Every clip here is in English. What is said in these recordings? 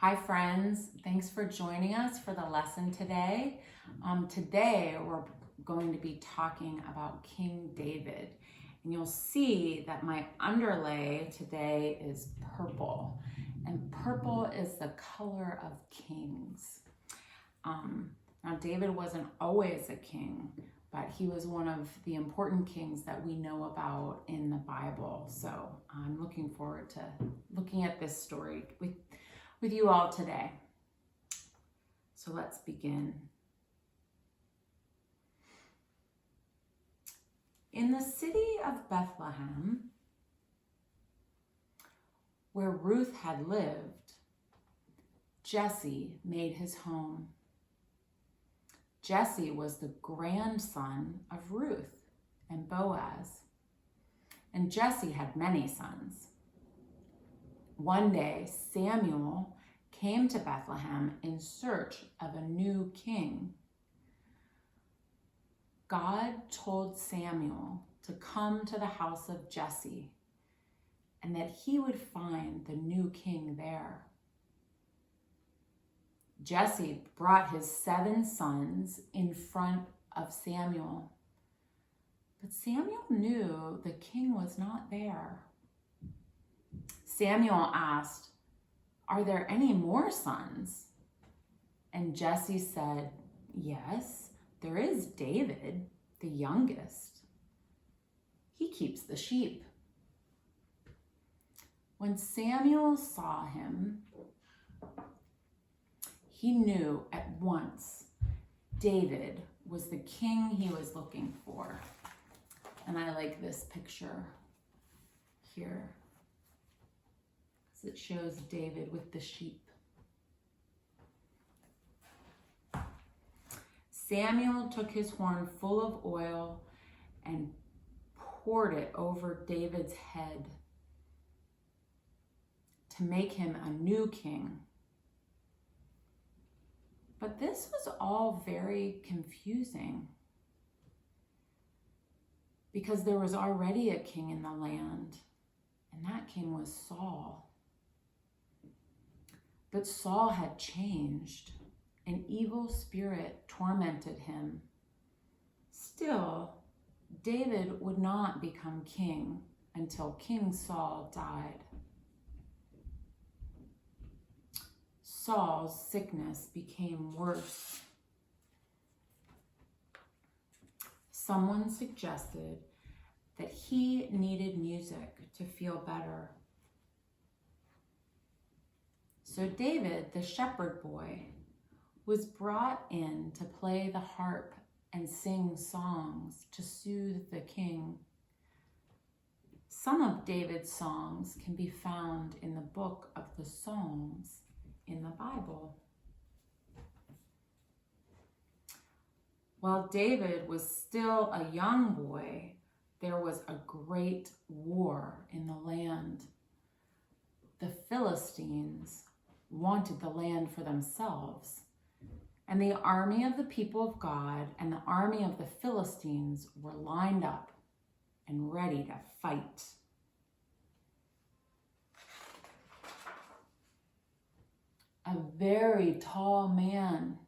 Hi friends, thanks for joining us for the lesson today. Today we're going to be talking about King David, and you'll see that my underlay today is purple, and purple is the color of kings. Now David wasn't always a king, but he was one of the important kings that we know about in the Bible. So I'm looking forward to looking at this story with you all today. So let's begin. In the city of Bethlehem, where Ruth had lived, Jesse made his home. Jesse was the grandson of Ruth and Boaz, and Jesse had many sons. One day, Samuel came to Bethlehem in search of a new king. God told Samuel to come to the house of Jesse and that he would find the new king there. Jesse brought his 7 sons in front of Samuel, but Samuel knew the king was not there. Samuel asked, "Are there any more sons?" And Jesse said, "Yes, there is David, the youngest. He keeps the sheep." When Samuel saw him, he knew at once David was the king he was looking for. And I like this picture here, because it shows David with the sheep. Samuel took his horn full of oil and poured it over David's head to make him a new king. But this was all very confusing, because there was already a king in the land, and that king was Saul. But Saul had changed. An evil spirit tormented him. Still, David would not become king until King Saul died. Saul's sickness became worse. Someone suggested that he needed music to feel better. So David, the shepherd boy, was brought in to play the harp and sing songs to soothe the king. Some of David's songs can be found in the book of the Psalms in the Bible. While David was still a young boy, there was a great war in the land. The Philistines wanted the land for themselves, and the army of the people of God and the army of the Philistines were lined up and ready to fight. A very tall man,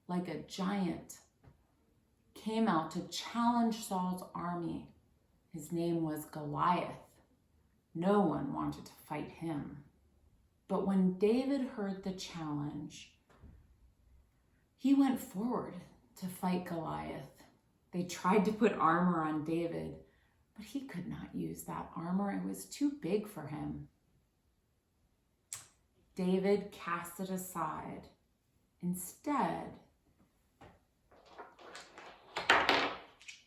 like a giant, came out to challenge Saul's army. His name was Goliath. No one wanted to fight him. But when David heard the challenge, he went forward to fight Goliath. They tried to put armor on David, but he could not use that armor. It was too big for him. David cast it aside. Instead,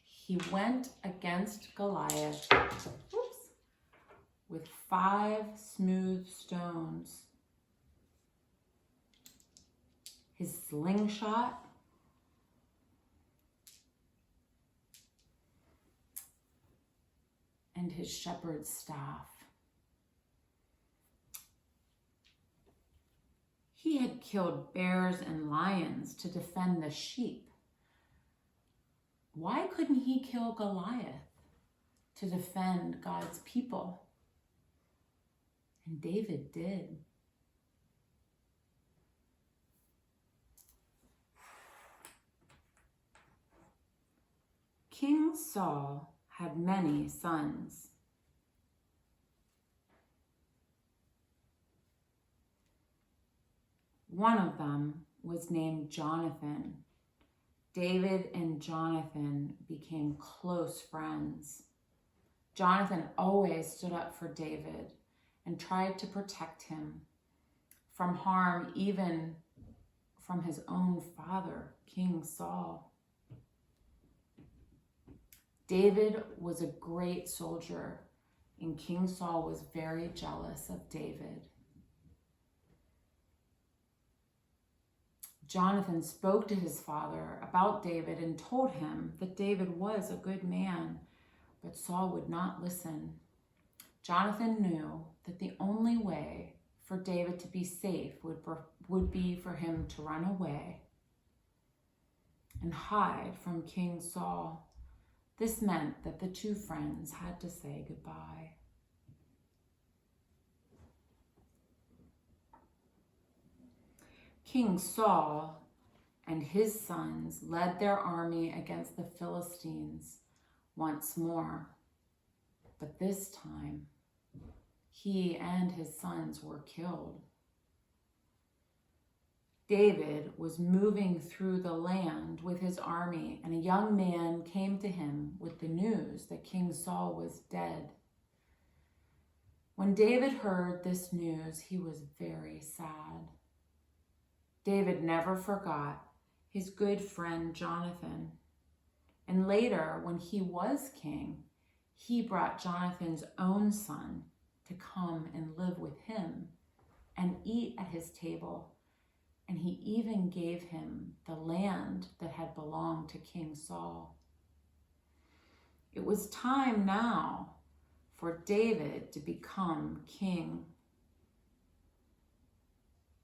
he went against Goliath with 5 smooth stones, his slingshot, and his shepherd's staff. He had killed bears and lions to defend the sheep. Why couldn't he kill Goliath to defend God's people? And David did. King Saul had many sons. One of them was named Jonathan. David and Jonathan became close friends. Jonathan always stood up for David and tried to protect him from harm, even from his own father, King Saul. David was a great soldier, and King Saul was very jealous of David. Jonathan spoke to his father about David and told him that David was a good man, but Saul would not listen. Jonathan knew that the only way for David to be safe would be for him to run away and hide from King Saul. This meant that the two friends had to say goodbye. King Saul and his sons led their army against the Philistines once more, but this time he and his sons were killed. David was moving through the land with his army, and a young man came to him with the news that King Saul was dead. When David heard this news, he was very sad. David never forgot his good friend Jonathan. And later, when he was king, he brought Jonathan's own son to come and live with him and eat at his table. And he even gave him the land that had belonged to King Saul. It was time now for David to become king.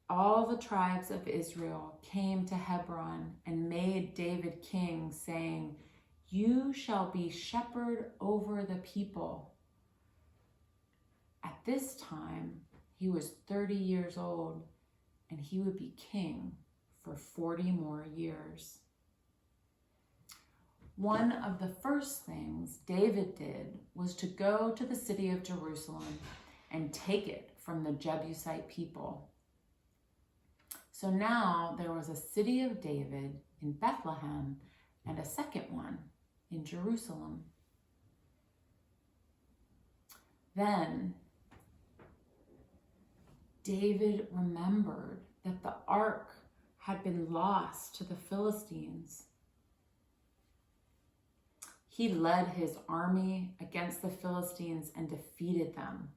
All the tribes of Israel came to Hebron and made David king, saying, "You shall be shepherd over the people." At this time, he was 30 years old, and he would be king for 40 more years. One of the first things David did was to go to the city of Jerusalem and take it from the Jebusite people. So now there was a city of David in Bethlehem and a second one in Jerusalem. Then David remembered that the ark had been lost to the Philistines. He led his army against the Philistines and defeated them.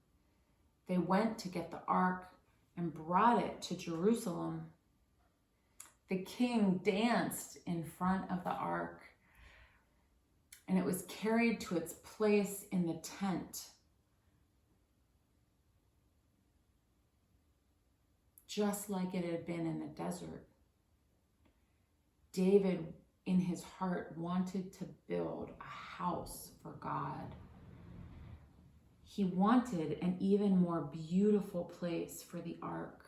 They went to get the ark and brought it to Jerusalem. The king danced in front of the ark, and it was carried to its place in the tent, just like it had been in the desert. David, in his heart, wanted to build a house for God. He wanted an even more beautiful place for the ark.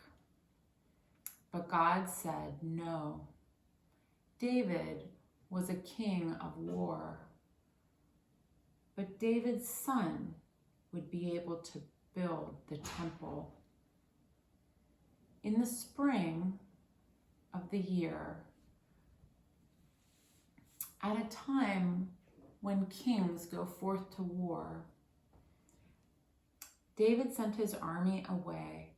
But God said no. David was a king of war, but David's son would be able to build the temple. In the spring of the year, at a time when kings go forth to war, David sent his army away,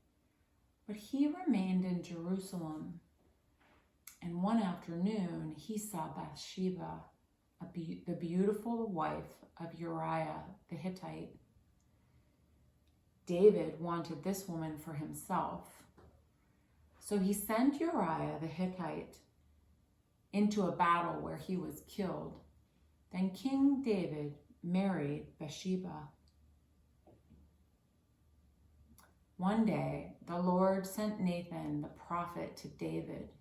but he remained in Jerusalem. And one afternoon, he saw Bathsheba, the beautiful wife of Uriah the Hittite. David wanted this woman for himself. So he sent Uriah the Hittite into a battle where he was killed. Then King David married Bathsheba. One day, the Lord sent Nathan the prophet to David,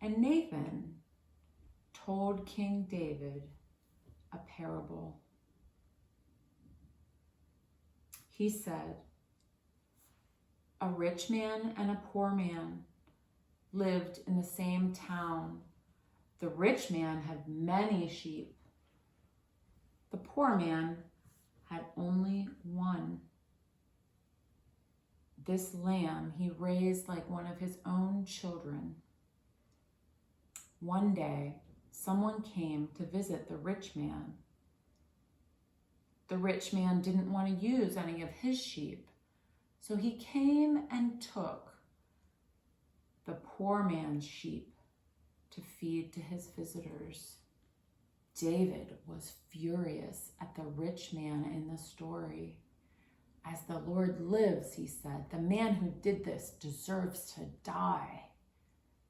and Nathan told King David a parable. He said, "A rich man and a poor man lived in the same town. The rich man had many sheep, The poor man had only one. This lamb he raised like one of his own children. One day, someone came to visit the rich man. The rich man didn't want to use any of his sheep, so he came and took the poor man's sheep to feed to his visitors. David was furious at the rich man in the story. As the Lord lives, he said, the man who did this deserves to die.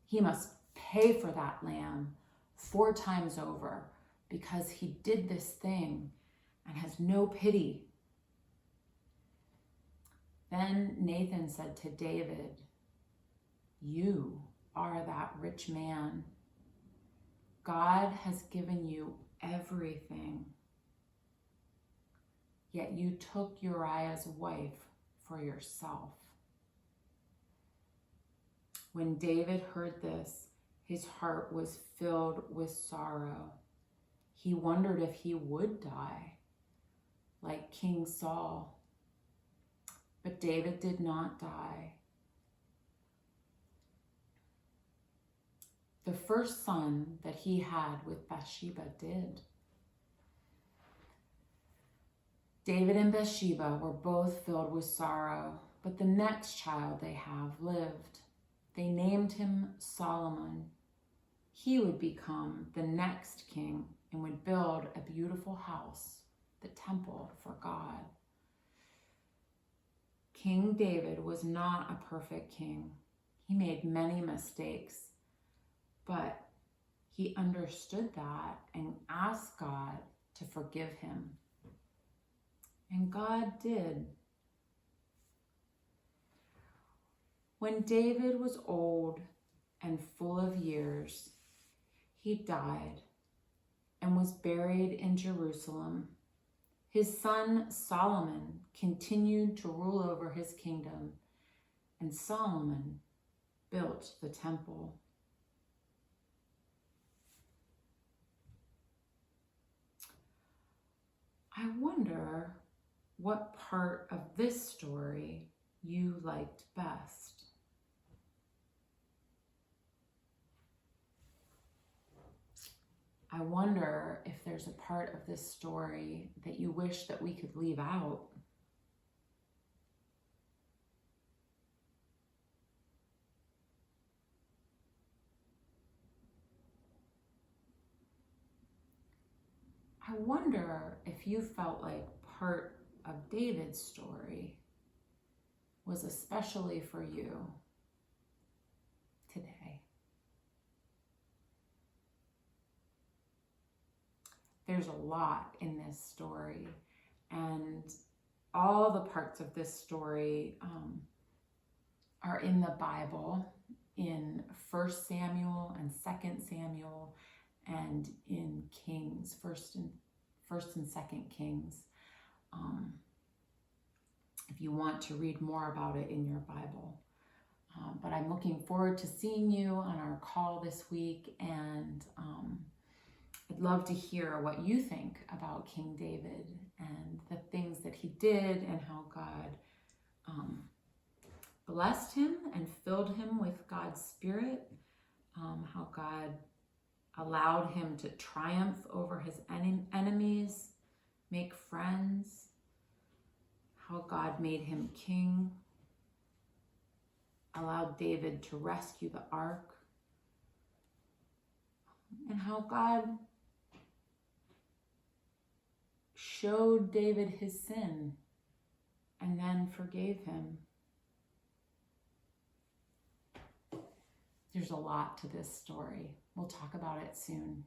He must pay for that lamb 4 times over because he did this thing and has no pity. Then Nathan said to David, "You are that rich man. God has given you everything. Yet you took Uriah's wife for yourself." When David heard this, his heart was filled with sorrow. He wondered if he would die, like King Saul. But David did not die. The first son that he had with Bathsheba did. David and Bathsheba were both filled with sorrow, but the next child they have lived. They named him Solomon. He would become the next king and would build a beautiful house, the temple for God. King David was not a perfect king. He made many mistakes, but he understood that and asked God to forgive him. And God did. When David was old and full of years, he died and was buried in Jerusalem. His son Solomon continued to rule over his kingdom, and Solomon built the temple. I wonder what part of this story you liked best. I wonder if there's a part of this story that you wish that we could leave out. I wonder if you felt like part of David's story was especially for you today. There's a lot in this story, and all the parts of this story are in the Bible, in 1 Samuel and 2 Samuel, and in Kings, first and 2 Kings. If you want to read more about it in your Bible. But I'm looking forward to seeing you on our call this week, and I'd love to hear what you think about King David and the things that he did and how God blessed him and filled him with God's Spirit, how God allowed him to triumph over his enemies, make friends, how God made him king, allowed David to rescue the ark, and how God showed David his sin and then forgave him. There's a lot to this story. We'll talk about it soon.